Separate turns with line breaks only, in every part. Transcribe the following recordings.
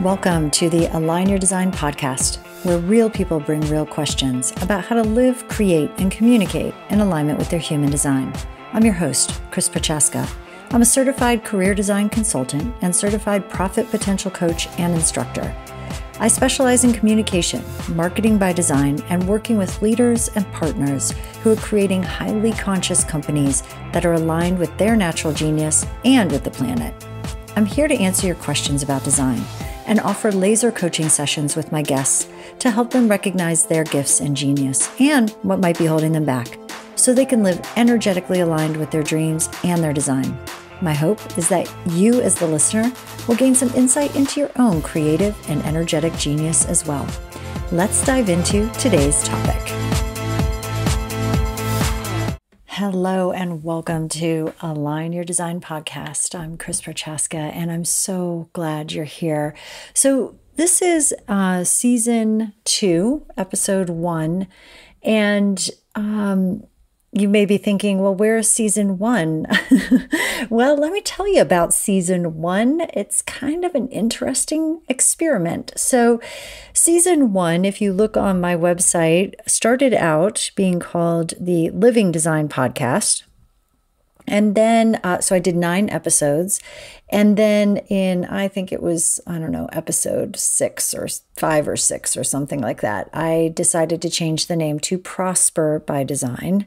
Welcome to the Align Your Design podcast, where real people bring real questions about how to live, create, and communicate in alignment with their human design. I'm your host, Chris Prochaska. I'm a certified career design consultant and certified profit potential coach and instructor. I specialize in communication, marketing by design, and working with leaders and partners who are creating highly conscious companies that are aligned with their natural genius and with the planet. I'm here to answer your questions about design and offer laser coaching sessions with my guests to help them recognize their gifts and genius and what might be holding them back so they can live energetically aligned with their dreams and their design. My hope is that you, as the listener, will gain some insight into your own creative and energetic genius as well. Let's dive into today's topic. Hello and welcome to Align Your Design podcast. I'm Chris Prochaska and I'm so glad you're here. So this is season 2, episode 1, and you may be thinking, well, where's season 1? Well, let me tell you about season 1. It's kind of an interesting experiment. So season 1, if you look on my website, started out being called the Living Design Podcast. And then, so I did 9 episodes. And then I think it was, episode 6 or 5 or 6 or something like that, I decided to change the name to Prosper by Design.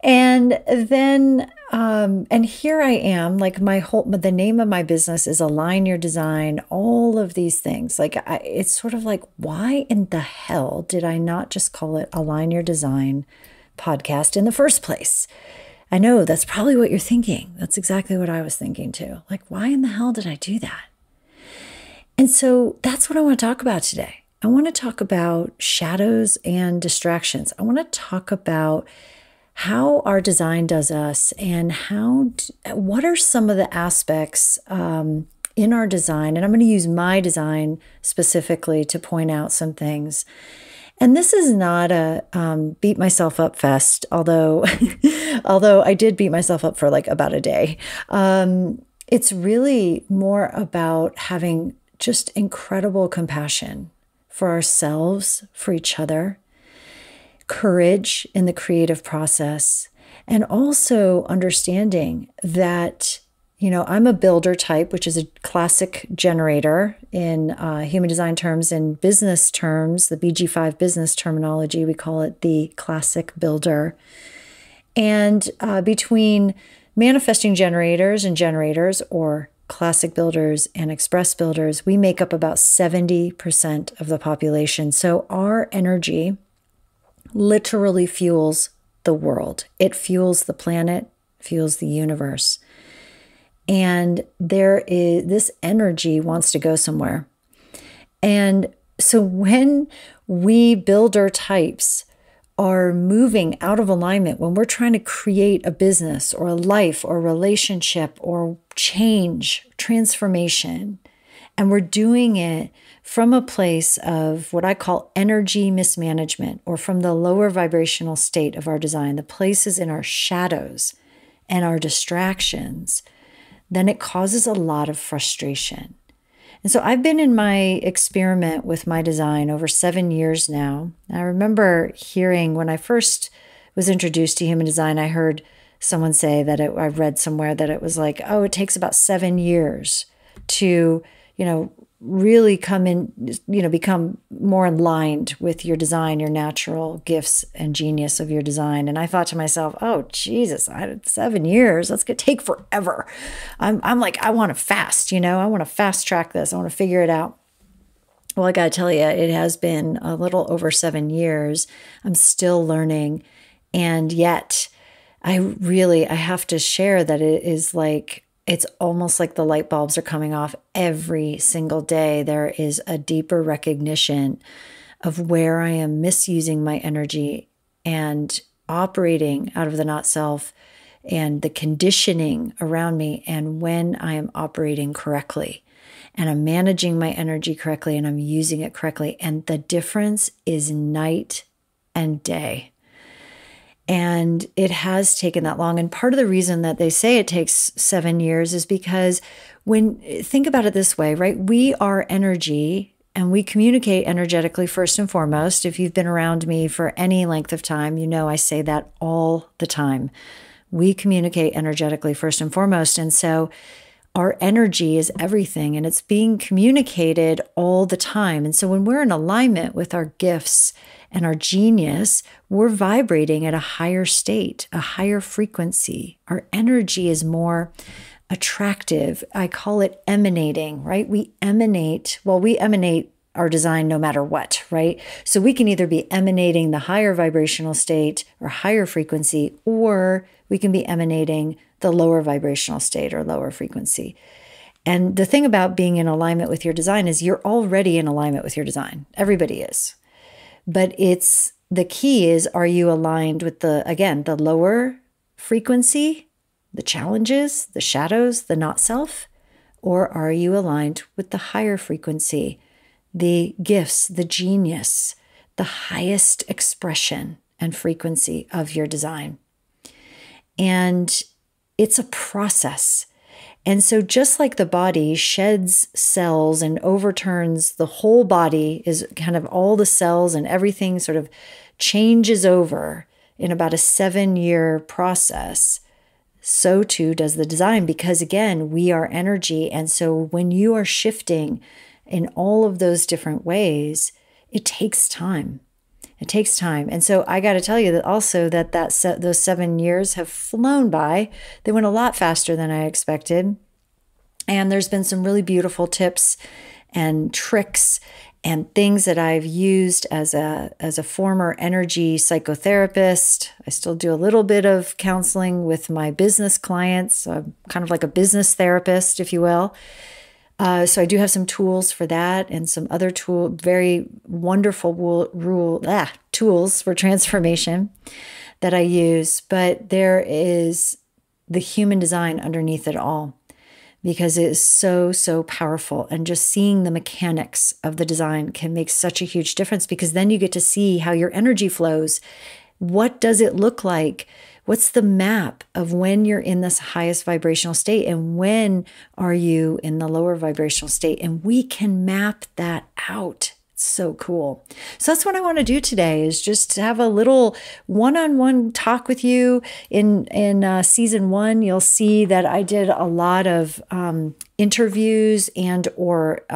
And then, and here I am, like the name of my business is Align Your Design, all of these things. It's sort of like, why in the hell did I not just call it Align Your Design podcast in the first place? I know that's probably what you're thinking. That's exactly what I was thinking too. Like, why in the hell did I do that? And so that's what I want to talk about today. I want to talk about shadows and distractions. I want to talk about how our design does us and what are some of the aspects in our design. And I'm going to use my design specifically to point out some things. And this is not a beat myself up fest, although I did beat myself up for like about a day. It's really more about having just incredible compassion for ourselves, for each other, courage in the creative process, and also understanding that, I'm a builder type, which is a classic generator in human design terms. In business terms, the BG5 business terminology, we call it the classic builder. And between manifesting generators and generators, or classic builders and express builders, we make up about 70% of the population. So our energy literally fuels the world. It fuels the planet, fuels the universe. And this energy wants to go somewhere. And so when we builder types are moving out of alignment, when we're trying to create a business or a life or a relationship or change, transformation, and we're doing it from a place of what I call energy mismanagement, or from the lower vibrational state of our design, the places in our shadows and our distractions, then it causes a lot of frustration. And so I've been in my experiment with my design over 7 years now. I remember hearing when I first was introduced to human design, I heard someone say that I read somewhere that it was like, oh, it takes about 7 years to, really come in, become more aligned with your design, your natural gifts and genius of your design. And I thought to myself, oh, Jesus, 7 years, that's going to take forever. I'm like, I want to fast, I want to fast track this. I want to figure it out. Well, I got to tell you, it has been a little over 7 years. I'm still learning. And yet I have to share that it is like, it's almost like the light bulbs are coming off every single day. There is a deeper recognition of where I am misusing my energy and operating out of the not self and the conditioning around me, and when I am operating correctly and I'm managing my energy correctly and I'm using it correctly. And the difference is night and day. And it has taken that long. And part of the reason that they say it takes 7 years is because think about it this way, right? We are energy and we communicate energetically first and foremost. If you've been around me for any length of time, you know I say that all the time. We communicate energetically first and foremost. And so our energy is everything and it's being communicated all the time. And so when we're in alignment with our gifts and our genius, we're vibrating at a higher state, a higher frequency. Our energy is more attractive. I call it emanating, right? We emanate our design no matter what, right? So we can either be emanating the higher vibrational state or higher frequency, or we can be emanating the lower vibrational state or lower frequency. And the thing about being in alignment with your design is you're already in alignment with your design. Everybody is. But the key is, are you aligned with the lower frequency, the challenges, the shadows, the not self, or are you aligned with the higher frequency, the gifts, the genius, the highest expression and frequency of your design? And it's a process. And so just like the body sheds cells and overturns, the whole body is kind of all the cells and everything sort of changes over in about a 7-year process. So too does the design, because again, we are energy. And so when you are shifting in all of those different ways, it takes time. It takes time. And so I got to tell you that also those 7 years have flown by. They went a lot faster than I expected. And there's been some really beautiful tips and tricks and things that I've used as a former energy psychotherapist. I still do a little bit of counseling with my business clients. So I'm kind of like a business therapist, if you will. So I do have some tools for that and some other very wonderful tools for transformation that I use. But there is the human design underneath it all, because it is so, so powerful. And just seeing the mechanics of the design can make such a huge difference, because then you get to see how your energy flows. What does it look like? What's the map of when you're in this highest vibrational state and when are you in the lower vibrational state? And we can map that out. It's so cool. So that's what I want to do today, is just to have a little one-on-one talk with you. In season 1, you'll see that I did a lot of interviews and or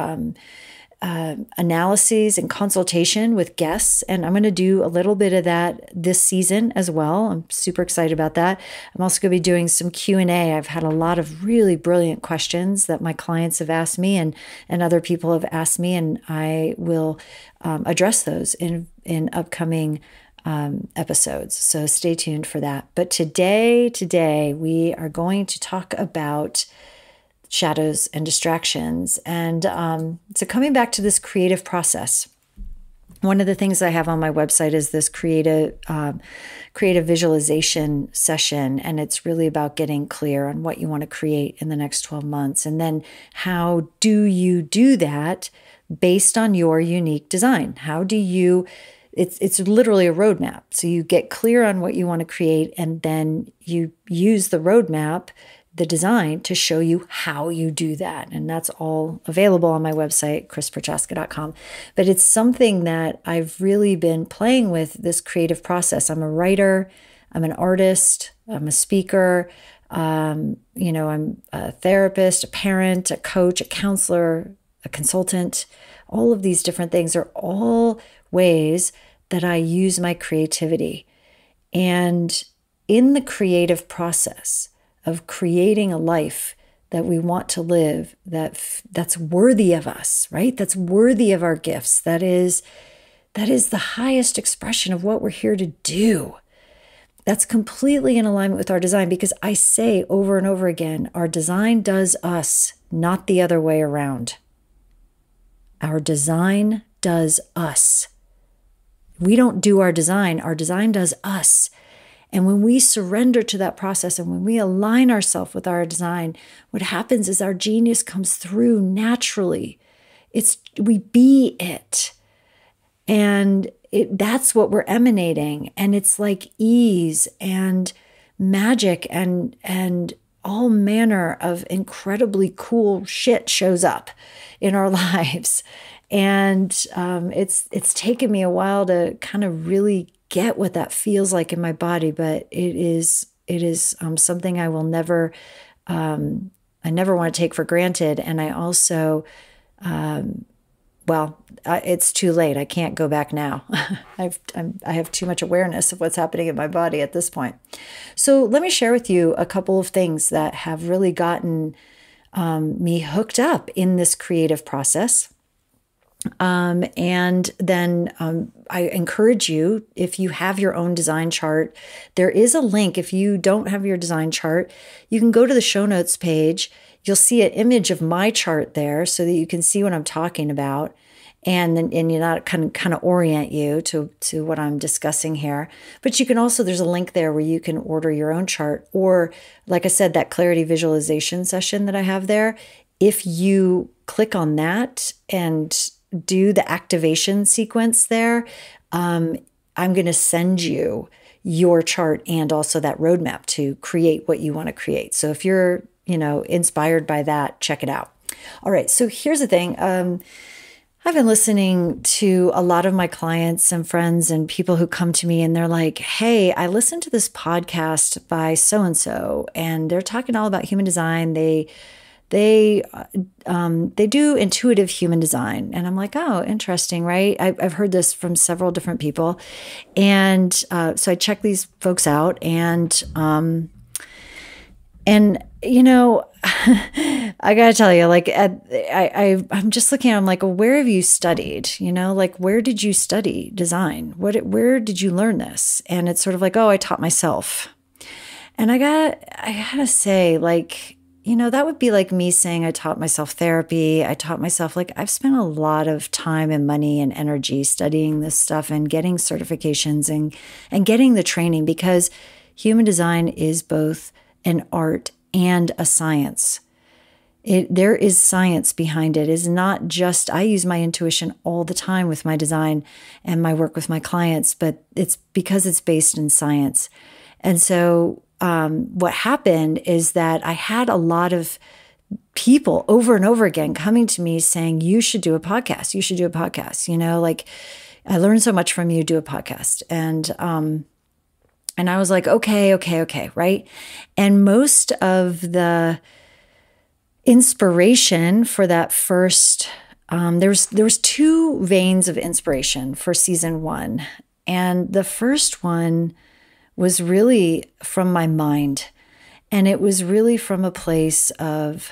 analyses and consultation with guests. And I'm going to do a little bit of that this season as well. I'm super excited about that. I'm also going to be doing some Q&A. I've had a lot of really brilliant questions that my clients have asked me and other people have asked me, and I will address those in upcoming episodes. So stay tuned for that. But today we are going to talk about shadows and distractions. And so coming back to this creative process, one of the things I have on my website is this creative visualization session. And it's really about getting clear on what you want to create in the next 12 months. And then how do you do that based on your unique design? How do you It's literally a roadmap. So you get clear on what you want to create, and then you use the roadmap, the design, to show you how you do that. And that's all available on my website, chrisprochaska.com. But it's something that I've really been playing with, this creative process. I'm a writer, I'm an artist, I'm a speaker, I'm a therapist, a parent, a coach, a counselor, a consultant. All of these different things are all ways that I use my creativity. And in the creative process of creating a life that we want to live, that's worthy of us, right? That's worthy of our gifts. That is the highest expression of what we're here to do. That's completely in alignment with our design, because I say over and over again, our design does us, not the other way around. Our design does us. We don't do our design does us. And when we surrender to that process and when we align ourselves with our design, what happens is our genius comes through naturally. We be it. And that's what we're emanating. And it's like ease and magic and all manner of incredibly cool shit shows up in our lives. And it's taken me a while to kind of really get what that feels like in my body, but it is something I will never I never want to take for granted. And I also it's too late. I can't go back now. I have too much awareness of what's happening in my body at this point. So let me share with you a couple of things that have really gotten me hooked up in this creative process. And then I encourage you, if you have your own design chart, there is a link. If you don't have your design chart, you can go to the show notes page. You'll see an image of my chart there so that you can see what I'm talking about. And you're not kind of orient you to what I'm discussing here. But you can also, there's a link there where you can order your own chart. Or like I said, that clarity visualization session that I have there, if you click on that and do the activation sequence there, I'm going to send you your chart and also that roadmap to create what you want to create. So if you're, inspired by that, check it out. All right. So here's the thing. I've been listening to a lot of my clients and friends and people who come to me and they're like, hey, I listened to this podcast by so-and-so and they're talking all about human design. They do intuitive human design. And I'm like, oh, interesting, right? I've heard this from several different people. And so I check these folks out and I got to tell you, like, I'm just looking at, I'm like, well, where have you studied? Like, where did you study design? Where did you learn this? And it's sort of like, oh, I taught myself. And I gotta say, like, that would be like me saying I taught myself therapy. I taught myself, like, I've spent a lot of time and money and energy studying this stuff and getting certifications and getting the training, because human design is both an art and a science. There is science behind it. It's not just, I use my intuition all the time with my design and my work with my clients, but it's because it's based in science. And so what happened is that I had a lot of people over and over again coming to me saying, you should do a podcast. You should do a podcast. Like, I learned so much from you, do a podcast. And I was like, okay, right? And most of the inspiration for that first, there was two veins of inspiration for season 1. And the first one was really from my mind. And it was really from a place of,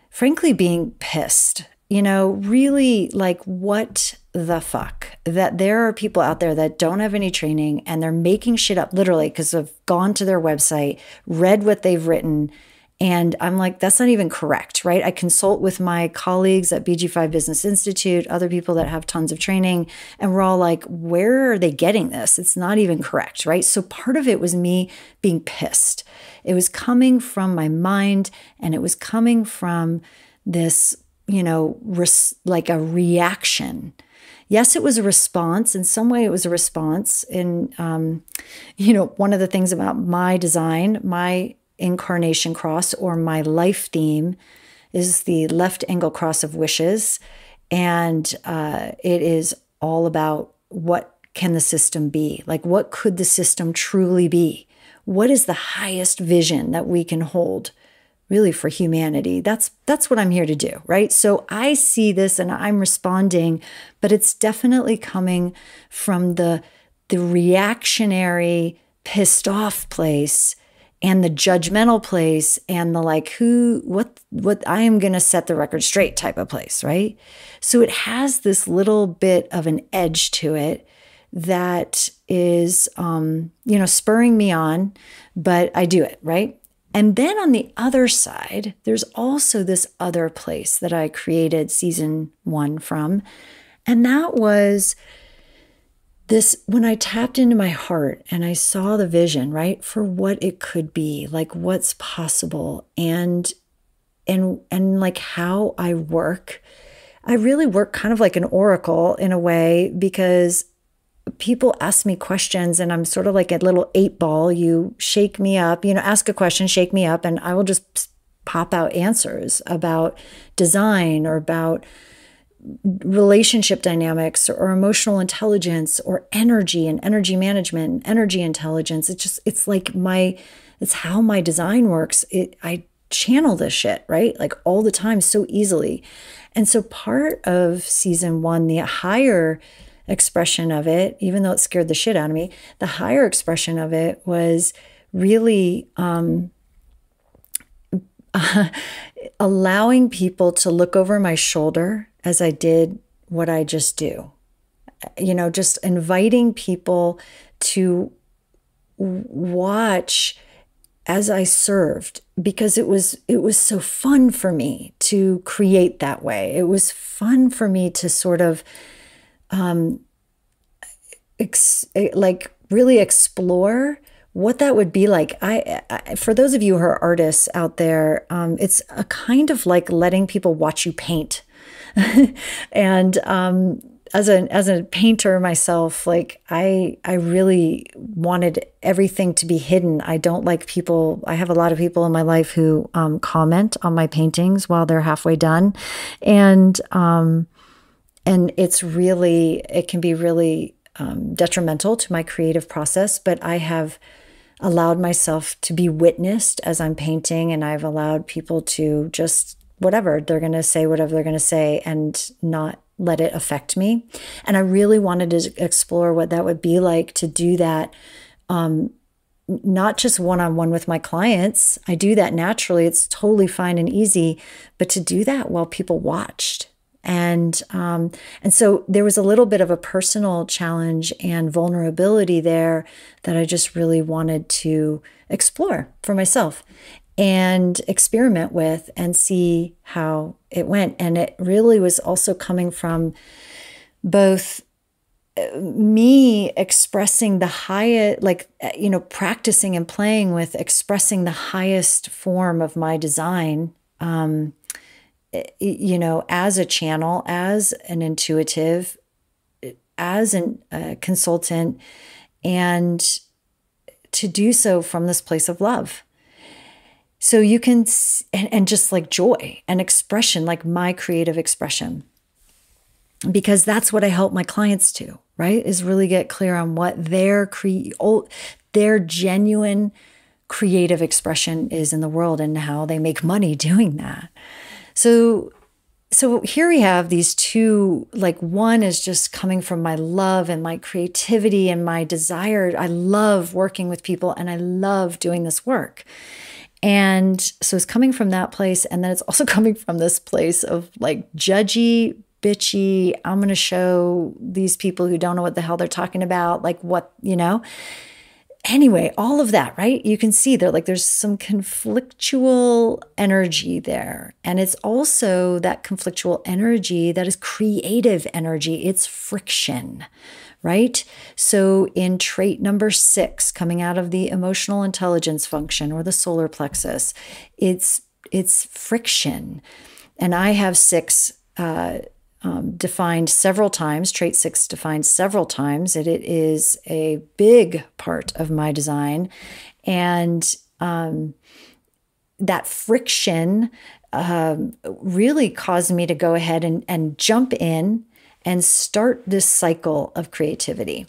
frankly, being pissed. Really like, what the fuck? That there are people out there that don't have any training and they're making shit up literally because I've gone to their website, read what they've written. And I'm like, that's not even correct, right? I consult with my colleagues at BG5 Business Institute, other people that have tons of training, and we're all like, where are they getting this? It's not even correct, right? So part of it was me being pissed. It was coming from my mind, and it was coming from this, like a reaction. Yes, it was a response. In some way, it was a response. And, one of the things about my design, my incarnation cross, or my life theme, is the left angle cross of wishes. And it is all about, what can the system be? Like, what could the system truly be? What is the highest vision that we can hold, really, for humanity? That's what I'm here to do, right? So I see this and I'm responding, but it's definitely coming from the reactionary, pissed off place, and the judgmental place, and the like, what I am going to set the record straight type of place, right? So it has this little bit of an edge to it that is, spurring me on, but I do it, right? And then on the other side, there's also this other place that I created season 1 from. And that was this, when I tapped into my heart and I saw the vision, right, for what it could be, like what's possible, and like how I work. I really work kind of like an oracle in a way, because people ask me questions and I'm sort of like a little 8-ball. You shake me up, ask a question, shake me up, and I will just pop out answers about design or about relationship dynamics or emotional intelligence or energy and energy management and energy intelligence. It's how my design works. I channel this shit, right? Like all the time, so easily. And so part of season 1, the higher expression of it, even though it scared the shit out of me, the higher expression of it was really allowing people to look over my shoulder as I did what I just do. Just inviting people to watch as I served, because it was so fun for me to create that way. It was fun for me to sort of really explore what that would be like. I for those of you who are artists out there, it's a kind of like letting people watch you paint. And as a painter myself, like I really wanted everything to be hidden. I don't like people. I have a lot of people in my life who comment on my paintings while they're halfway done, and it can be really detrimental to my creative process. But I have allowed myself to be witnessed as I'm painting, and I've allowed people to just whatever they're going to say, and not let it affect me. And I really wanted to explore what that would be like to do that, not just one-on-one with my clients. I do that naturally. It's totally fine and easy, but to do that while people watched. And so there was a little bit of a personal challenge and vulnerability there that I just really wanted to explore for myself and experiment with and see how it went. And it really was also coming from both me expressing the highest, practicing and playing with expressing the highest form of my design, as a channel, as an intuitive, as a consultant, and to do so from this place of love. So you can, and just like joy and expression, like my creative expression, because that's what I help my clients to, right? Is really get clear on what their genuine creative expression is in the world and how they make money doing that. So here we have these two, like one is just coming from my love and my creativity and my desire. I love working with people and I love doing this work. And so it's coming from that place. And then it's also coming from this place of like judgy, bitchy, I'm going to show these people who don't know what the hell they're talking about, like what, Anyway, all of that, right? You can see there's some conflictual energy there. And it's also that conflictual energy that is creative energy. It's friction, right? So in trait number 6, coming out of the emotional intelligence function or the solar plexus, it's friction. And I have 6 defined several times, trait 6 defined several times. It is a big part of my design. And that friction really caused me to go ahead and jump in and start this cycle of creativity.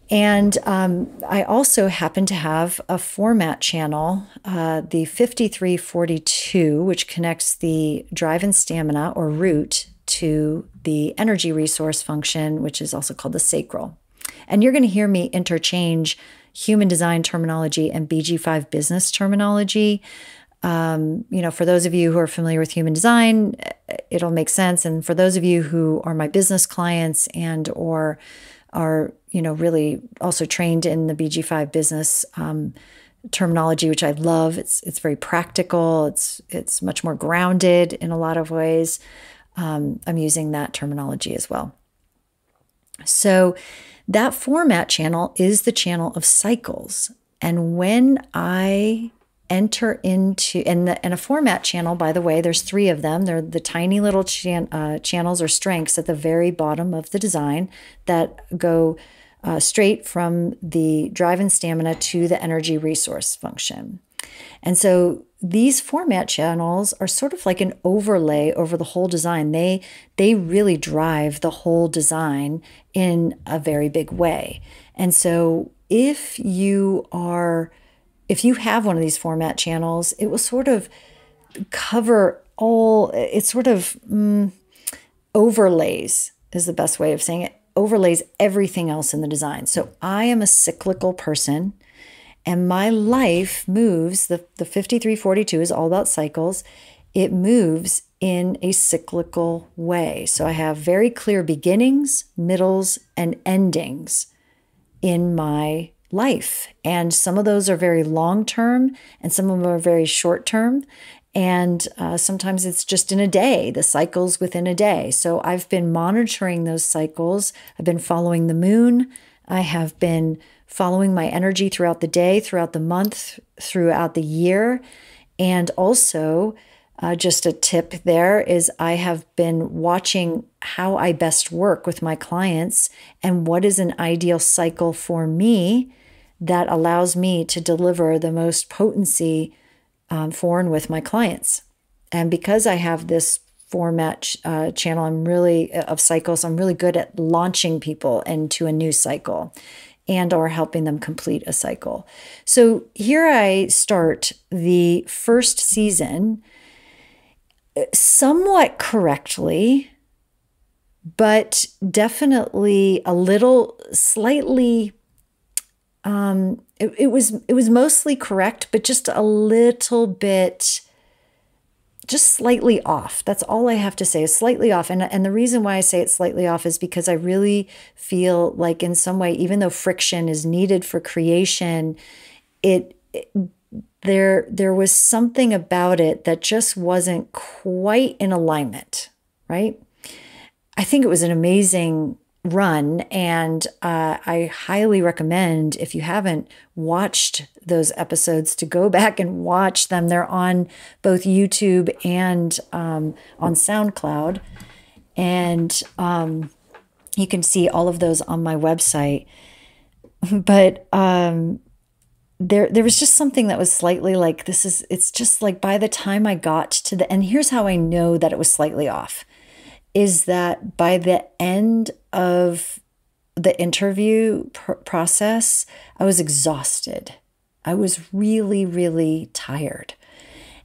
And I also happen to have a format channel, the 5342, which connects the drive and stamina or root to the energy resource function, which is also called the sacral. And you're going to hear me interchange human design terminology and BG5 business terminology. For those of you who are familiar with human design, it'll make sense. And for those of you who are my business clients and or are, really also trained in the BG5 business terminology, which I love. It's very practical. It's much more grounded in a lot of ways. I'm using that terminology as well. So that format channel is the channel of cycles. And when I enter into, and a format channel, by the way, there's 3 of them. They're the tiny little channels or strengths at the very bottom of the design that go straight from the drive and stamina to the energy resource function. And so these format channels are sort of like an overlay over the whole design. They really drive the whole design in a very big way. And so if you have one of these format channels, it will sort of cover all, it sort of overlays is the best way of saying it, overlays everything else in the design. So I am a cyclical person. And my life moves, the 5342 is all about cycles. It moves in a cyclical way. So I have very clear beginnings, middles, and endings in my life. And some of those are very long-term, and some of them are very short-term. And sometimes it's just in a day, the cycles within a day. So I've been monitoring those cycles. I've been following the moon. I have been following my energy throughout the day, throughout the month, throughout the year. And also, just a tip there is I have been watching how I best work with my clients and what is an ideal cycle for me that allows me to deliver the most potency for and with my clients. And because I have this format channel, of cycles, I'm really good at launching people into a new cycle and or helping them complete a cycle. So here I start the first season somewhat correctly, but definitely a little slightly, it was mostly correct, but just a little bit, just slightly off. That's all I have to say, is slightly off. And the reason why I say it's slightly off is because I really feel like in some way, even though friction is needed for creation, there was something about it that just wasn't quite in alignment, right? I think it was an amazing run, and I highly recommend, if you haven't watched those episodes, to go back and watch them. They're on both YouTube and on SoundCloud, and you can see all of those on my website. But there was just something that was slightly like, it's just like by the time I got to and here's how I know that it was slightly off, is that by the end of the interview process, I was exhausted. I was really, really tired.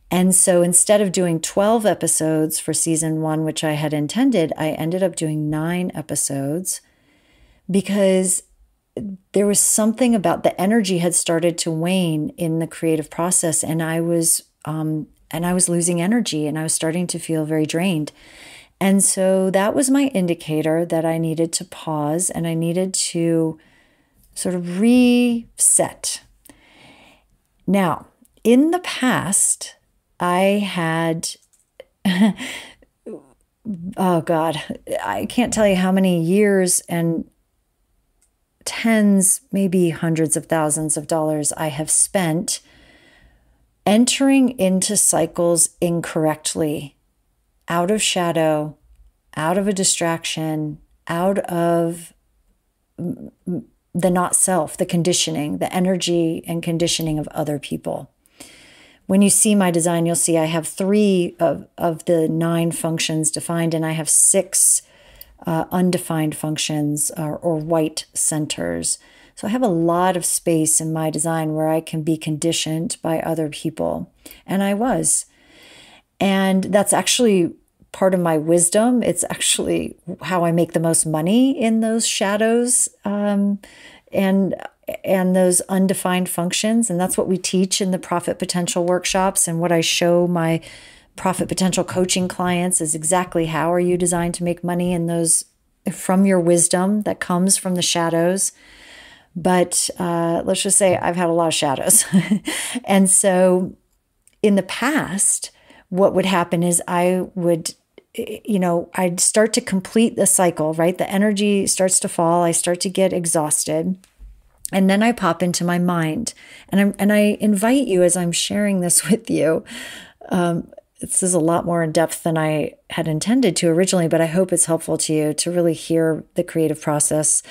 And so instead of doing 12 episodes for season 1, which I had intended, I ended up doing 9 episodes because there was something about the energy had started to wane in the creative process, and I was losing energy, and I was starting to feel very drained. And so that was my indicator that I needed to pause and I needed to sort of reset. Now, in the past, I had, oh God, I can't tell you how many years and tens, maybe hundreds of thousands of dollars I have spent entering into cycles incorrectly, out of shadow, out of a distraction, out of the not self, the conditioning, the energy and conditioning of other people. When you see my design, you'll see I have 3 of the 9 functions defined, and I have 6 undefined functions or white centers. So I have a lot of space in my design where I can be conditioned by other people. And I was. And that's actually part of my wisdom. It's actually how I make the most money in those shadows and those undefined functions. And that's what we teach in the Profit Potential workshops. And what I show my Profit Potential coaching clients is exactly how are you designed to make money in those, from your wisdom that comes from the shadows. But let's just say I've had a lot of shadows. And so in the past, what would happen is I would, I'd start to complete the cycle, right? The energy starts to fall. I start to get exhausted. And then I pop into my mind, and I invite you, as I'm sharing this with you. This is a lot more in depth than I had intended to originally, but I hope it's helpful to you to really hear the creative process,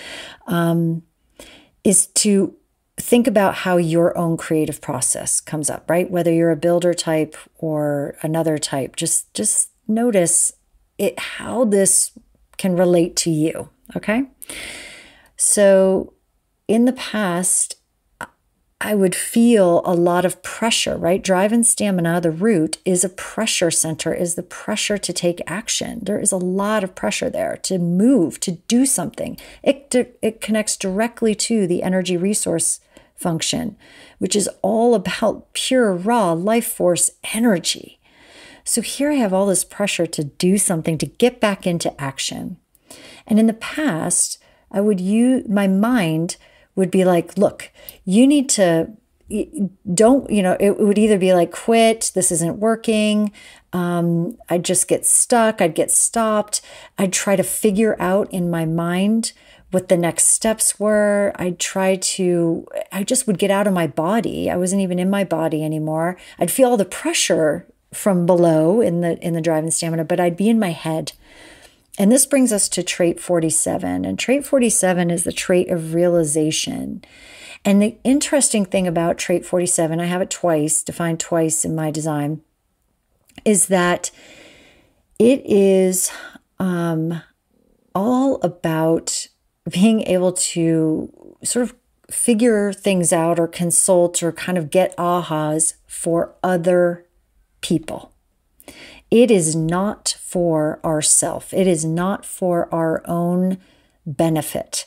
is to think about how your own creative process comes up, right? Whether you're a builder type or another type, just notice it, how this can relate to you, okay? So in the past, I would feel a lot of pressure, right? Drive and stamina, the root, is a pressure center, is the pressure to take action. There is a lot of pressure there to move, to do something. It connects directly to the energy resource function, which is all about pure, raw life force energy. So here I have all this pressure to do something, to get back into action. And in the past, I would use my mind would be like, look, you need to, don't, it would either be like, quit, this isn't working. I'd just get stuck. I'd get stopped. I'd try to figure out in my mind what the next steps were. I just would get out of my body. I wasn't even in my body anymore. I'd feel all the pressure from below in the drive and stamina, but I'd be in my head. And this brings us to trait 47. And trait 47 is the trait of realization. And the interesting thing about trait 47, I have it defined twice in my design, is that it is all about being able to sort of figure things out or consult or kind of get ahas for other people. It is not for ourself. It is not for our own benefit.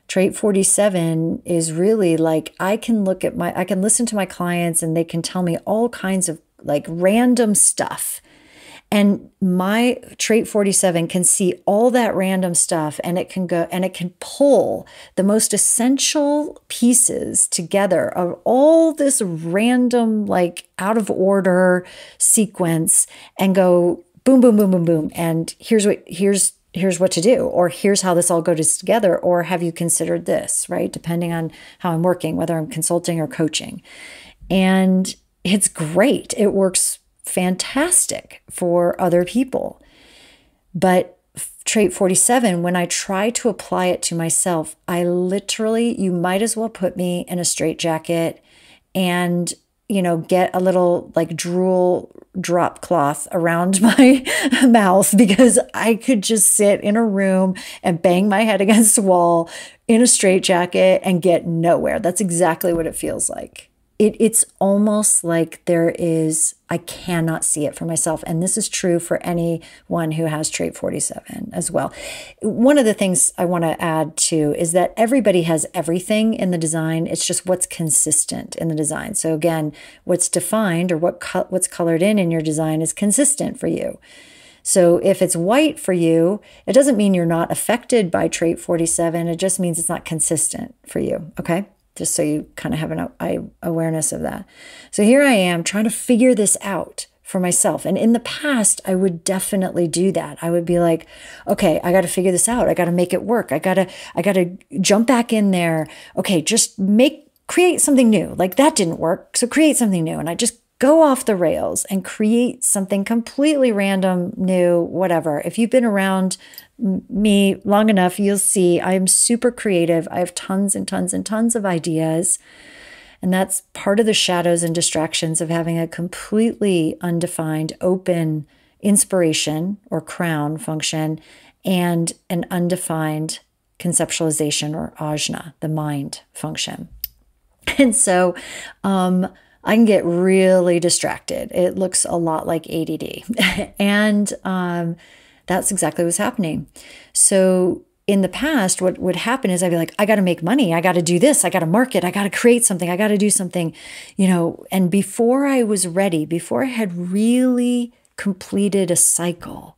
Trait 47 is really like, I can listen to my clients and they can tell me all kinds of like random stuff. And my trait 47 can see all that random stuff, and it can go and it can pull the most essential pieces together of all this random, like out of order sequence and go boom, boom, boom, boom, boom. And here's what to do, or here's how this all goes together, or have you considered this, right? Depending on how I'm working, whether I'm consulting or coaching. And it's great. It works fantastic for other people. But trait 47, when I try to apply it to myself, I literally, you might as well put me in a straitjacket and, get a little like drool drop cloth around my mouth, because I could just sit in a room and bang my head against the wall in a straitjacket and get nowhere. That's exactly what it feels like. It's almost like I cannot see it for myself. And this is true for anyone who has trait 47 as well. One of the things I want to add too is that everybody has everything in the design. It's just what's consistent in the design. So again, what's defined or what's colored in your design is consistent for you. So if it's white for you, it doesn't mean you're not affected by trait 47. It just means it's not consistent for you. Okay. Just so you kind of have an awareness of that. So here I am trying to figure this out for myself. And in the past, I would definitely do that. I would be like, okay, I got to figure this out. I got to make it work. I got to jump back in there. Okay, just create something new. Like that didn't work. So create something new. And I just go off the rails and create something completely random, new, whatever. If you've been around me long enough, you'll see I'm super creative. I have tons and tons and tons of ideas. And that's part of the shadows and distractions of having a completely undefined, open inspiration or crown function and an undefined conceptualization or ajna, the mind function. And so I can get really distracted. It looks a lot like ADD. And that's exactly what's happening. So in the past, what would happen is I'd be like, I got to make money. I got to do this. I got to market. I got to create something. I got to do something, and before I was ready, before I had really completed a cycle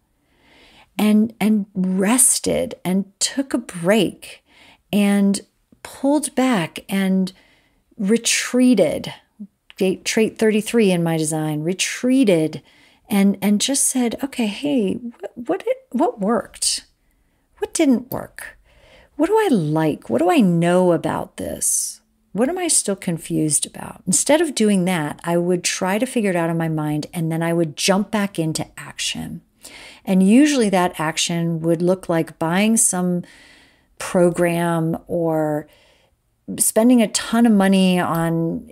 and rested and took a break and pulled back and retreated, trait 33 in my design, retreated and just said, okay, hey, what worked? What didn't work? what do I like? What do I know about this? What am I still confused about? Instead of doing that, I would try to figure it out in my mind, and then I would jump back into action. And usually that action would look like buying some program or spending a ton of money on,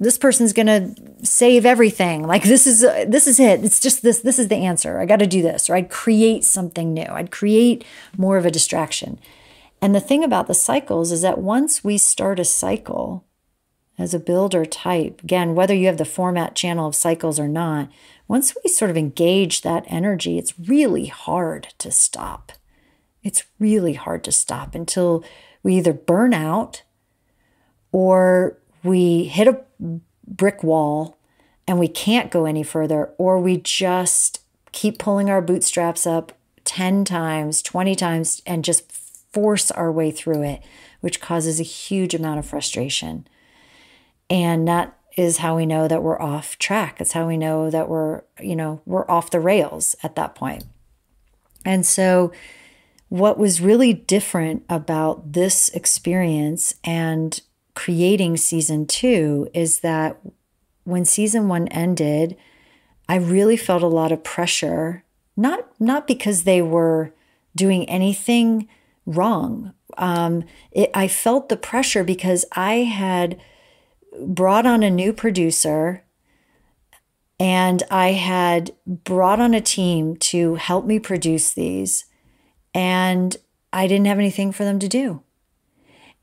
this person's going to save everything. Like this is it. It's just this is the answer. I got to do this. Or I'd create something new. I'd create more of a distraction. And the thing about the cycles is that once we start a cycle as a builder type, again, whether you have the format channel of cycles or not, once we sort of engage that energy, it's really hard to stop. It's really hard to stop until we either burn out or we hit a brick wall and we can't go any further, or we just keep pulling our bootstraps up 10 times, 20 times, and just force our way through it, which causes a huge amount of frustration. And that is how we know that we're off track. It's how we know that we're off the rails at that point. And so what was really different about this experience and creating season 2 is that when season 1 ended, I really felt a lot of pressure, not because they were doing anything wrong. I felt the pressure because I had brought on a new producer and I had brought on a team to help me produce these, and I didn't have anything for them to do.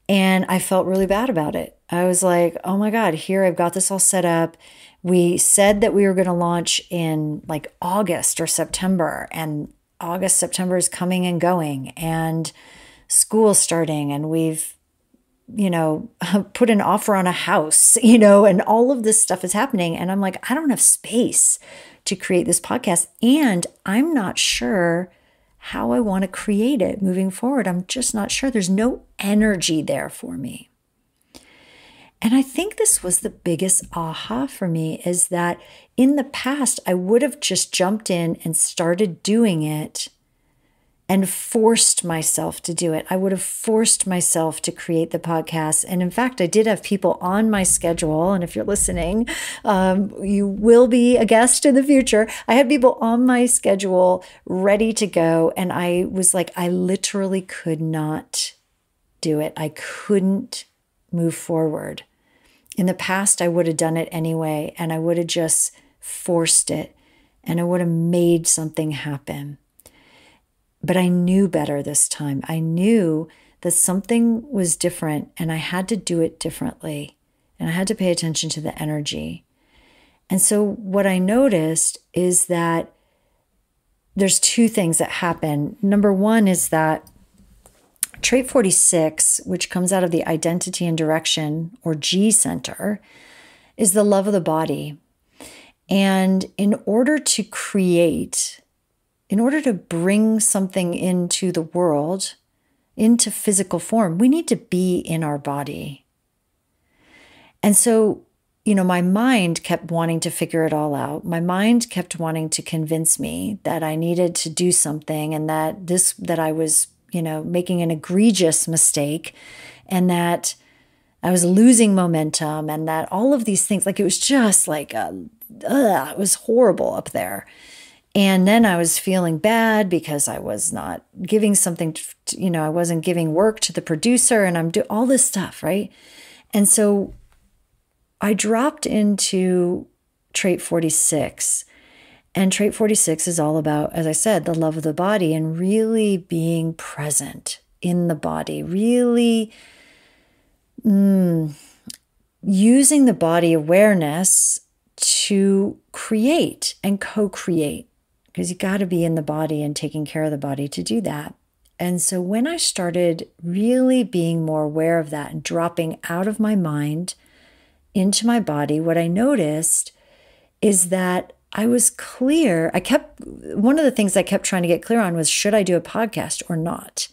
And I felt really bad about it. I was like, oh my God, here I've got this all set up. We said that we were going to launch in like August or September, and August, September is coming and going, and school's starting, and we've put an offer on a house, and all of this stuff is happening. And I'm like, I don't have space to create this podcast. And I'm not sure how I want to create it moving forward. I'm just not sure. There's no energy there for me. And I think this was the biggest aha for me, is that in the past, I would have just jumped in and started doing it and forced myself to do it. I would have forced myself to create the podcast. And in fact, I did have people on my schedule. And if you're listening, you will be a guest in the future. I had people on my schedule ready to go. And I was like, I literally could not do it. I couldn't move forward. In the past, I would have done it anyway. And I would have just forced it. And I would have made something happen. But I knew better this time. I knew that something was different and I had to do it differently. And I had to pay attention to the energy. And so what I noticed is that there's two things that happen. Number one is that trait 46, which comes out of the identity and direction, or G center, is the love of the body. And in order to create, in order to bring something into the world, into physical form, we need to be in our body. And so, my mind kept wanting to figure it all out. My mind kept wanting to convince me that I needed to do something, and that I was, making an egregious mistake, and that I was losing momentum, and that all of these things, like it was just like, it was horrible up there. And then I was feeling bad because I was not giving something, I wasn't giving work to the producer, and I'm doing all this stuff, right? And so I dropped into trait 46. And trait 46 is all about, as I said, the love of the body and really being present in the body, really using the body awareness to create and co-create. Because you got to be in the body and taking care of the body to do that. And so when I started really being more aware of that and dropping out of my mind into my body, what I noticed is that I was clear. One of the things I kept trying to get clear on was, should I do a podcast or not?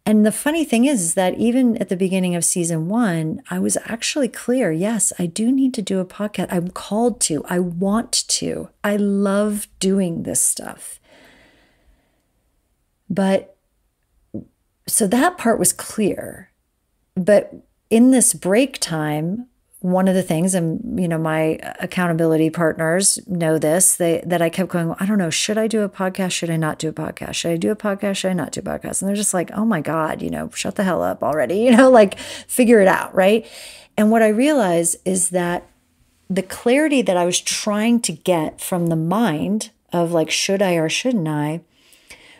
And the funny thing is that even at the beginning of season 1, I was actually clear. Yes, I do need to do a podcast. I'm called to. I want to. I love doing this stuff. But So that part was clear. But in this break time, one of the things, and my accountability partners know this, that I kept going, I don't know, should I do a podcast? Should I not do a podcast? Should I do a podcast? Should I not do a podcast? And they're just like, oh my God, shut the hell up already, like figure it out, right? And what I realized is that the clarity that I was trying to get from the mind of like, should I or shouldn't I,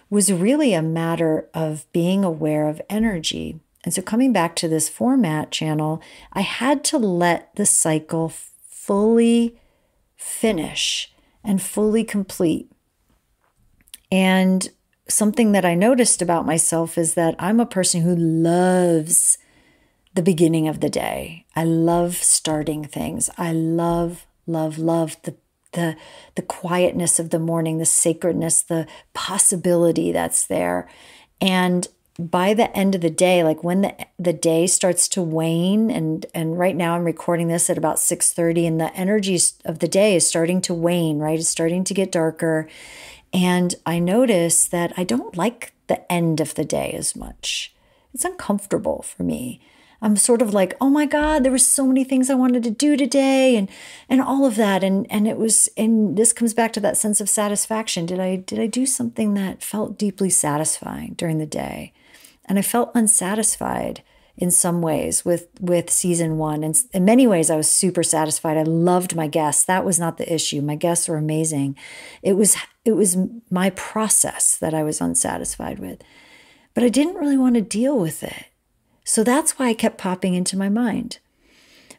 was really a matter of being aware of energy. And so coming back to this format channel, I had to let the cycle fully finish and fully complete. And something that I noticed about myself is that I'm a person who loves the beginning of the day. I love starting things. I love the quietness of the morning, the sacredness, the possibility that's there. And by the end of the day, like when the day starts to wane, and right now I'm recording this at about 6:30, and the energy of the day is starting to wane, right? It's starting to get darker. And I notice that I don't like the end of the day as much. It's uncomfortable for me. I'm sort of like, oh my God, there were so many things I wanted to do today, and all of that. And this comes back to that sense of satisfaction. Did I do something that felt deeply satisfying during the day? And I felt unsatisfied in some ways with season one. And in many ways, I was super satisfied. I loved my guests. That was not the issue. My guests were amazing. It was my process that I was unsatisfied with. But I didn't really want to deal with it. So that's why I kept popping into my mind.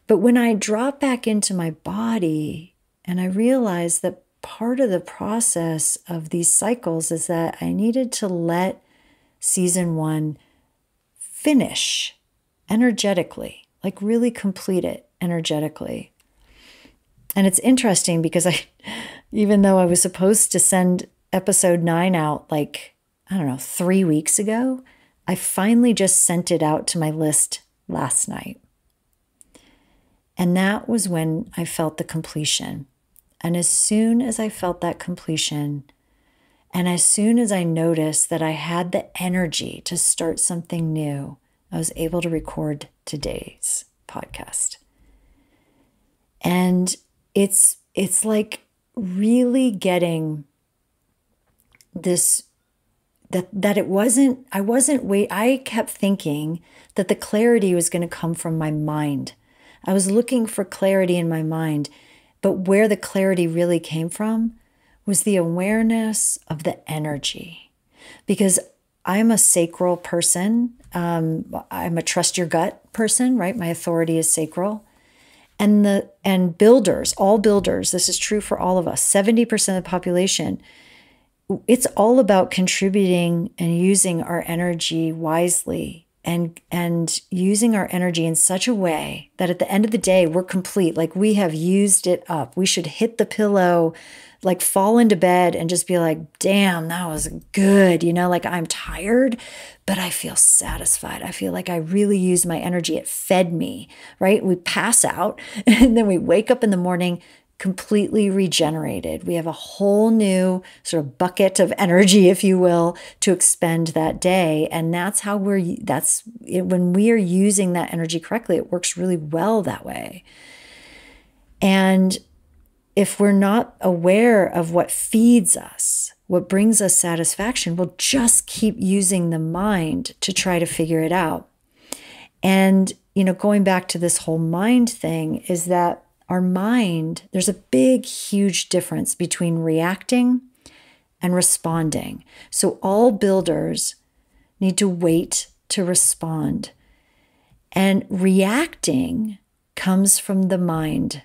But when I dropped back into my body and I realized that part of the process of these cycles is that I needed to let season one finish energetically, like really complete it energetically. And it's interesting because even though I was supposed to send episode 9 out like, 3 weeks ago, I finally just sent it out to my list last night. And that was when I felt the completion. And as soon as I felt that completion, and as soon as I noticed that I had the energy to start something new, I was able to record today's podcast. And it's like really getting this, that it wasn't, I kept thinking that the clarity was going to come from my mind. I was looking for clarity in my mind, but where the clarity really came from was the awareness of the energy. Because I'm a sacral person. I'm a trust your gut person, right? My authority is sacral. And builders, all builders, this is true for all of us, 70% of the population, it's all about contributing and using our energy wisely and using our energy in such a way that at the end of the day, we're complete. Like we have used it up. We should hit the pillow, like fall into bed and just be like, damn, that was good. Like I'm tired, but I feel satisfied. I feel like I really used my energy. It fed me, right? We pass out and then we wake up in the morning completely regenerated. We have a whole new sort of bucket of energy, if you will, to expend that day. And that's how when we are using that energy correctly, it works really well that way. And if we're not aware of what feeds us, what brings us satisfaction, we'll just keep using the mind to try to figure it out. And, going back to this whole mind thing is that our mind, there's a big, huge difference between reacting and responding. So all builders need to wait to respond. And reacting comes from the mind.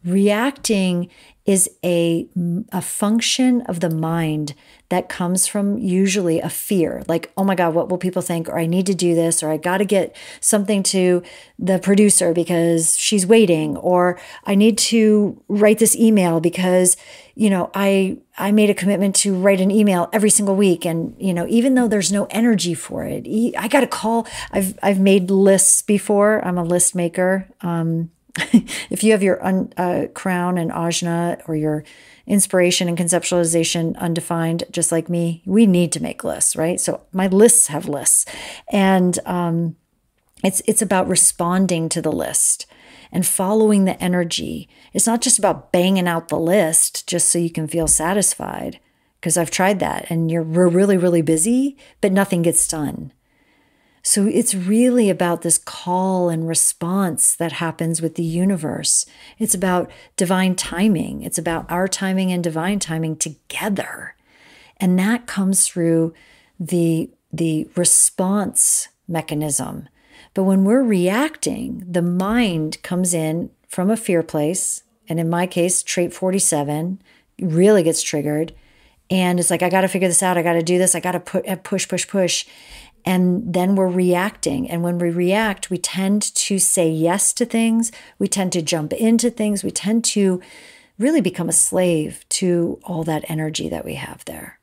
Reacting is a function of the mind that comes from usually a fear, like, oh my God, what will people think? Or I need to do this, or I got to get something to the producer because she's waiting, or I need to write this email because, I made a commitment to write an email every single week. And, even though there's no energy for it, I got to call. I've made lists before. I'm a list maker. if you have your crown and ajna, or your inspiration and conceptualization undefined, just like me, we need to make lists, right? So my lists have lists, and it's about responding to the list and following the energy. It's not just about banging out the list just so you can feel satisfied, because I've tried that, and we're really, really busy, but nothing gets done. So it's really about this call and response that happens with the universe. It's about divine timing. It's about our timing and divine timing together. And that comes through the response mechanism. But when we're reacting, the mind comes in from a fear place. And in my case, trait 47 really gets triggered. And it's like, I got to figure this out. I got to do this. I got to push. And then we're reacting. And when we react, we tend to say yes to things. We tend to jump into things. We tend to really become a slave to all that energy that we have there.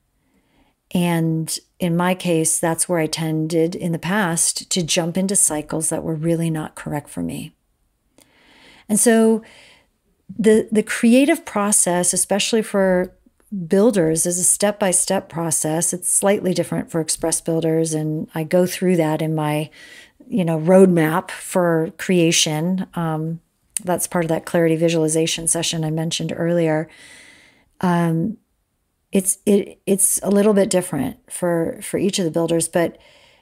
And in my case, that's where I tended in the past to jump into cycles that were really not correct for me. And so the creative process, especially for builders, is a step-by-step process. It's slightly different for express builders, and I go through that in my, roadmap for creation. That's part of that clarity visualization session I mentioned earlier. It's a little bit different for each of the builders, but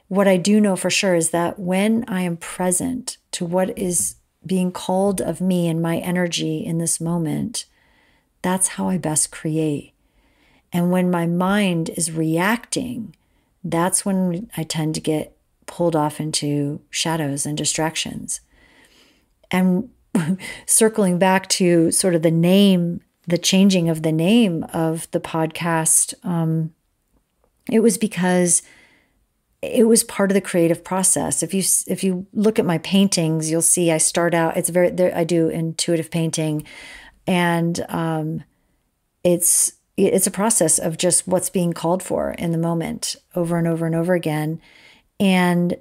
what I do know for sure is that when I am present to what is being called of me and my energy in this moment, that's how I best create. And when my mind is reacting, that's when I tend to get pulled off into shadows and distractions. And circling back to sort of the changing of the name of the podcast, it was because it was part of the creative process. If you look at my paintings, you'll see I start out, I do intuitive painting, and it's a process of just what's being called for in the moment over and over and over again. And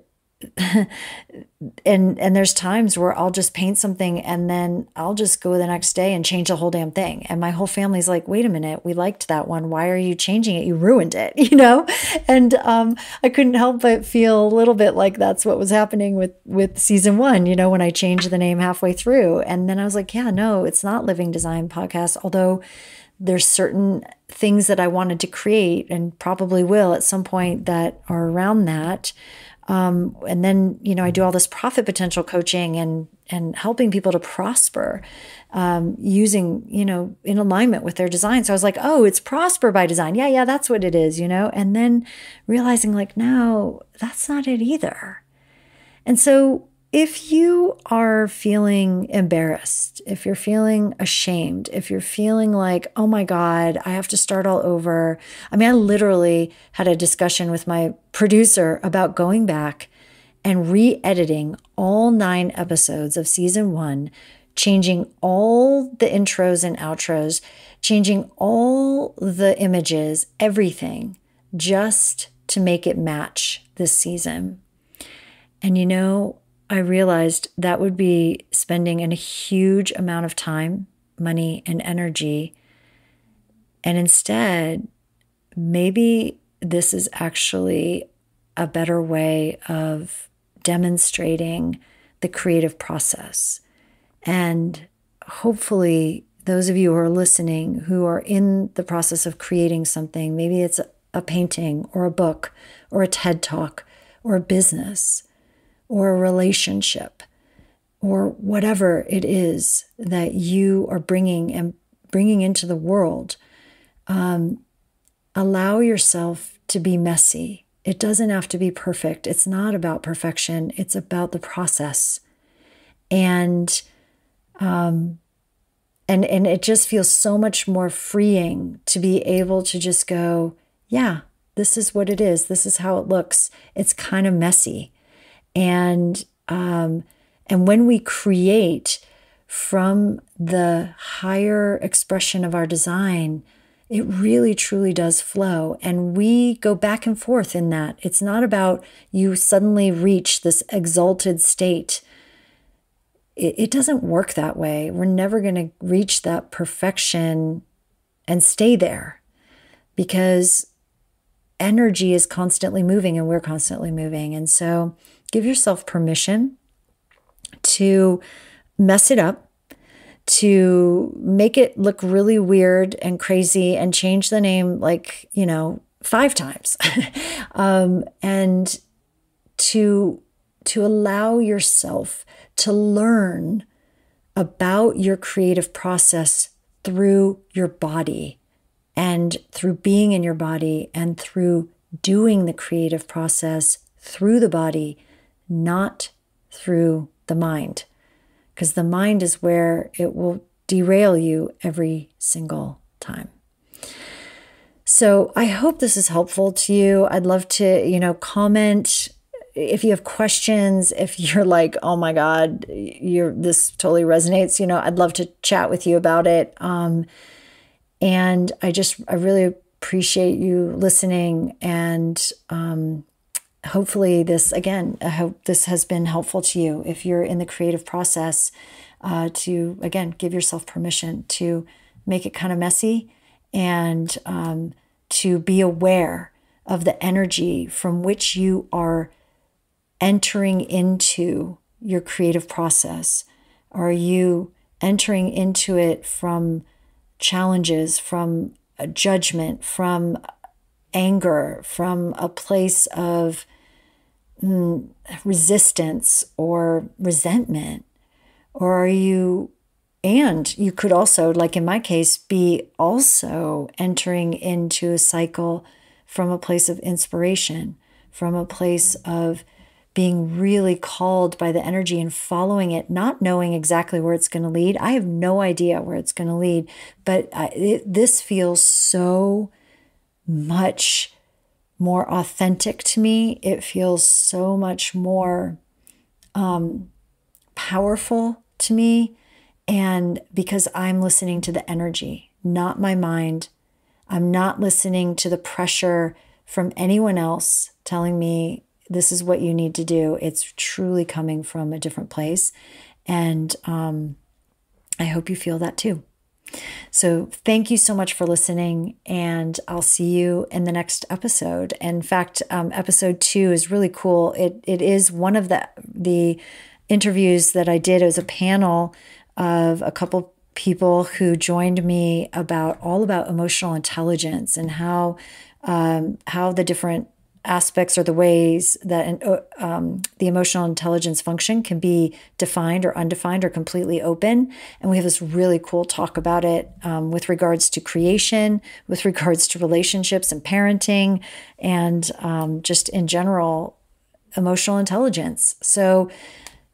and there's times where I'll just paint something and then I'll just go the next day and change the whole damn thing. And my whole family's like, wait a minute, we liked that one. Why are you changing it? You ruined it, And I couldn't help but feel a little bit like that's what was happening with season 1, when I changed the name halfway through. And then I was like, yeah, no, it's not Living Design Podcast, although there's certain things that I wanted to create and probably will at some point that are around that. And then, I do all this profit potential coaching and helping people to prosper, using, in alignment with their design. So I was like, oh, it's Prosper by Design. Yeah, that's what it is, and then realizing like, no, that's not it either. And so if you are feeling embarrassed, if you're feeling ashamed, if you're feeling like, oh my God, I have to start all over. I mean, I literally had a discussion with my producer about going back and re-editing all 9 episodes of season 1, changing all the intros and outros, changing all the images, everything, just to make it match this season. And I realized that would be spending a huge amount of time, money, and energy. And instead, maybe this is actually a better way of demonstrating the creative process. And hopefully, those of you who are listening who are in the process of creating something, maybe it's a painting or a book or a TED Talk or a business or a relationship, or whatever it is that you are bringing into the world, allow yourself to be messy. It doesn't have to be perfect. It's not about perfection. It's about the process. And it just feels so much more freeing to be able to just go, yeah, this is what it is. This is how it looks. It's kind of messy. And when we create from the higher expression of our design, it really truly does flow. And we go back and forth in that. It's not about you suddenly reach this exalted state. it doesn't work that way. We're never going to reach that perfection and stay there, because energy is constantly moving and we're constantly moving. And so give yourself permission to mess it up, to make it look really weird and crazy, and change the name 5 times. And to allow yourself to learn about your creative process through your body, and through being in your body, and through doing the creative process through the body, not through the mind. Because the mind is where it will derail you every single time. So I hope this is helpful to you. I'd love to, comment if you have questions, if you're like, oh my God, this totally resonates, I'd love to chat with you about it. And I really appreciate you listening. And hopefully I hope this has been helpful to you if you're in the creative process, to, again, give yourself permission to make it kind of messy, and to be aware of the energy from which you are entering into your creative process. Are you entering into it from challenges, from a judgment, from anger, from a place of resistance or resentment? Or you could also, like in my case, be also entering into a cycle from a place of inspiration, from a place of being really called by the energy and following it, not knowing exactly where it's going to lead. I have no idea where it's going to lead, but this feels so much more authentic to me. It feels so much more powerful to me. And because I'm listening to the energy, not my mind. I'm not listening to the pressure from anyone else telling me this is what you need to do. It's truly coming from a different place. And I hope you feel that too. So thank you so much for listening, and I'll see you in the next episode. In fact, episode 2 is really cool. It is one of the interviews that I did. It was a panel of a couple people who joined me all about emotional intelligence, and how the different aspects or the ways that the emotional intelligence function can be defined or undefined or completely open. And we have this really cool talk about it with regards to creation, with regards to relationships and parenting, and just in general, emotional intelligence. So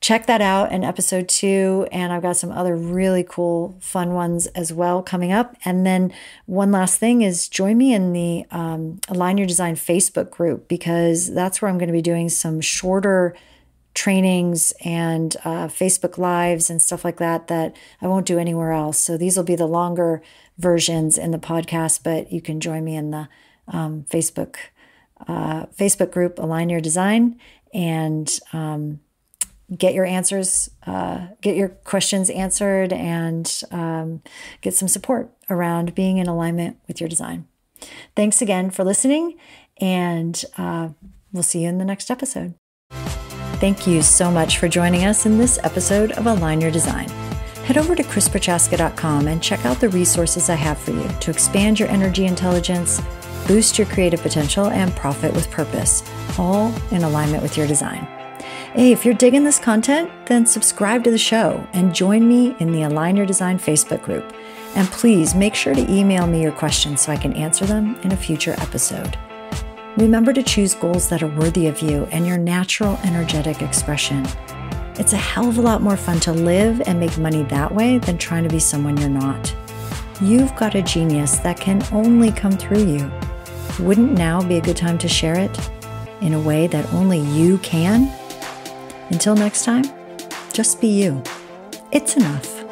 check that out in episode 2. And I've got some other really cool, fun ones as well coming up. And then one last thing is join me in the Align Your Design Facebook group, because that's where I'm going to be doing some shorter trainings and Facebook Lives and stuff like that I won't do anywhere else. So these will be the longer versions in the podcast, but you can join me in the Facebook group, Align Your Design, and get your answers, get your questions answered, and get some support around being in alignment with your design. Thanks again for listening, and we'll see you in the next episode. Thank you so much for joining us in this episode of Align Your Design. Head over to chrisprochaska.com and check out the resources I have for you to expand your energy intelligence, boost your creative potential, and profit with purpose, all in alignment with your design. Hey, if you're digging this content, then subscribe to the show and join me in the Align Your Design Facebook group. And please make sure to email me your questions so I can answer them in a future episode. Remember to choose goals that are worthy of you and your natural energetic expression. It's a hell of a lot more fun to live and make money that way than trying to be someone you're not. You've got a genius that can only come through you. Wouldn't now be a good time to share it in a way that only you can? Until next time, just be you. It's enough.